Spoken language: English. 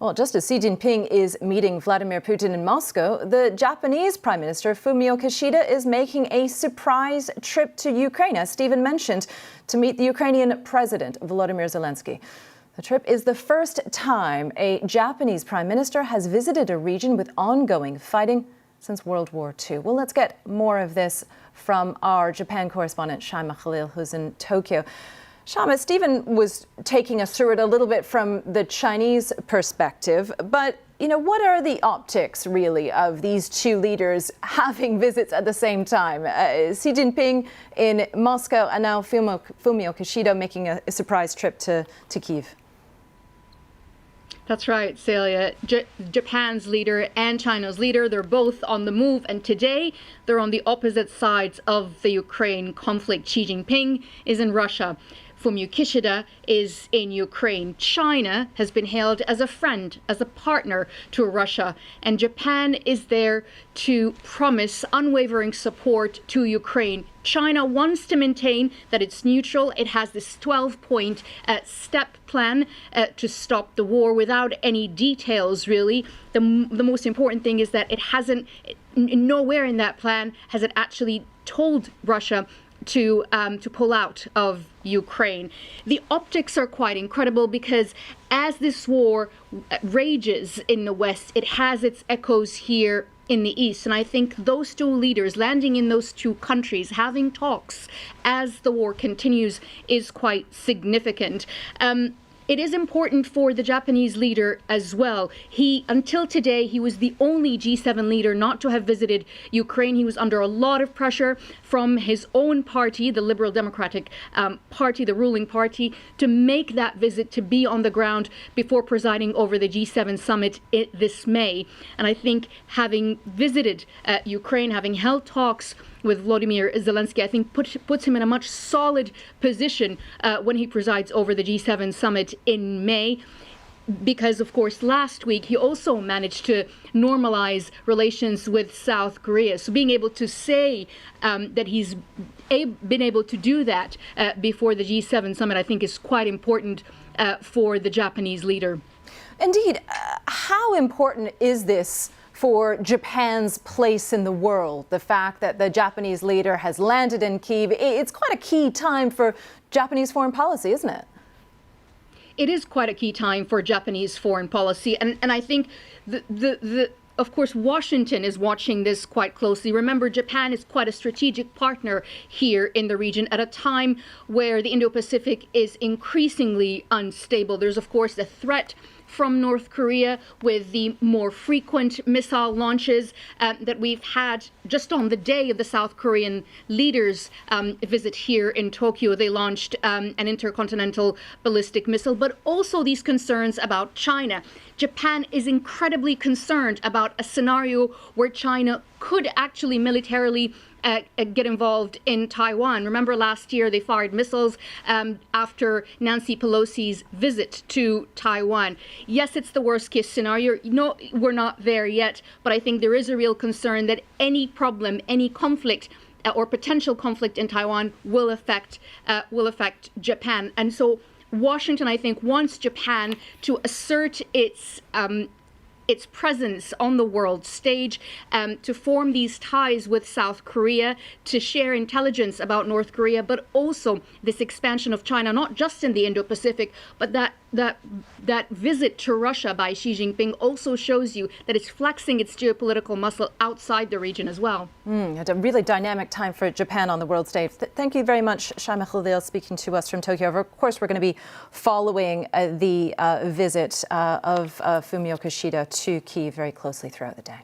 Well, just as Xi Jinping is meeting Vladimir Putin in Moscow, the Japanese Prime Minister Fumio Kishida is making a surprise trip to Ukraine, as Stephen mentioned, to meet the Ukrainian President Volodymyr Zelensky. The trip is the first time a Japanese Prime Minister has visited a region with ongoing fighting since World War II. Well, let's get more of this from our Japan correspondent, Shaima Khalil, who's in Tokyo. Shaima, Stephen was taking us through it a little bit from the Chinese perspective, but what are the optics, really, of these two leaders having visits at the same time? Xi Jinping in Moscow and now Fumio Kishida making a surprise trip to Kyiv. That's right, Celia. Japan's leader and China's leader, they're both on the move, and today they're on the opposite sides of the Ukraine conflict. Xi Jinping is in Russia. Fumio Kishida is in Ukraine. China has been hailed as a friend, as a partner to Russia, and Japan is there to promise unwavering support to Ukraine. China wants to maintain that it's neutral. It has this 12-point step plan to stop the war without any details, really. The most important thing is that it hasn't, nowhere in that plan has it actually told Russia to pull out of Ukraine. The optics are quite incredible because as this war rages in the West, it has its echoes here in the East. And I think those two leaders landing in those two countries, having talks as the war continues, is quite significant. It is important for the Japanese leader as well. Until today, he was the only G7 leader not to have visited Ukraine. He was under a lot of pressure from his own party, the Liberal Democratic Party, the ruling party, to make that visit, to be on the ground before presiding over the G7 summit this May. And I think having visited Ukraine, having held talks with Volodymyr Zelensky, I think puts him in a much solid position when he presides over the G7 summit in May. Because, of course, last week he also managed to normalize relations with South Korea. So being able to say that he's been able to do that before the G7 summit, I think is quite important for the Japanese leader. Indeed. How important is this for Japan's place in the world, the fact that the Japanese leader has landed in Kyiv? It's quite a key time for Japanese foreign policy, isn't it? It is quite a key time for Japanese foreign policy. And I think, of course, Washington is watching this quite closely. Remember, Japan is quite a strategic partner here in the region at a time where the Indo-Pacific is increasingly unstable. There's, of course, the threat from North Korea with the more frequent missile launches that we've had just on the day of the South Korean leaders' visit here in Tokyo. They launched an intercontinental ballistic missile, but also these concerns about China. Japan is incredibly concerned about a scenario where China could actually militarily get involved in Taiwan. Remember last year they fired missiles after Nancy Pelosi's visit to Taiwan. Yes, it's the worst case scenario. No, we're not there yet, but I think there is a real concern that any problem, any conflict or potential conflict in Taiwan will affect Japan. And so Washington, I think, wants Japan to assert its presence on the world stage, to form these ties with South Korea, to share intelligence about North Korea, but also this expansion of China, not just in the Indo-Pacific, but that visit to Russia by Xi Jinping also shows you that it's flexing its geopolitical muscle outside the region as well. It's a really dynamic time for Japan on the world stage. Thank you very much, Shaima Khalil, speaking to us from Tokyo. Of course, we're going to be following the visit of Fumio Kishida to Kyiv very closely throughout the day.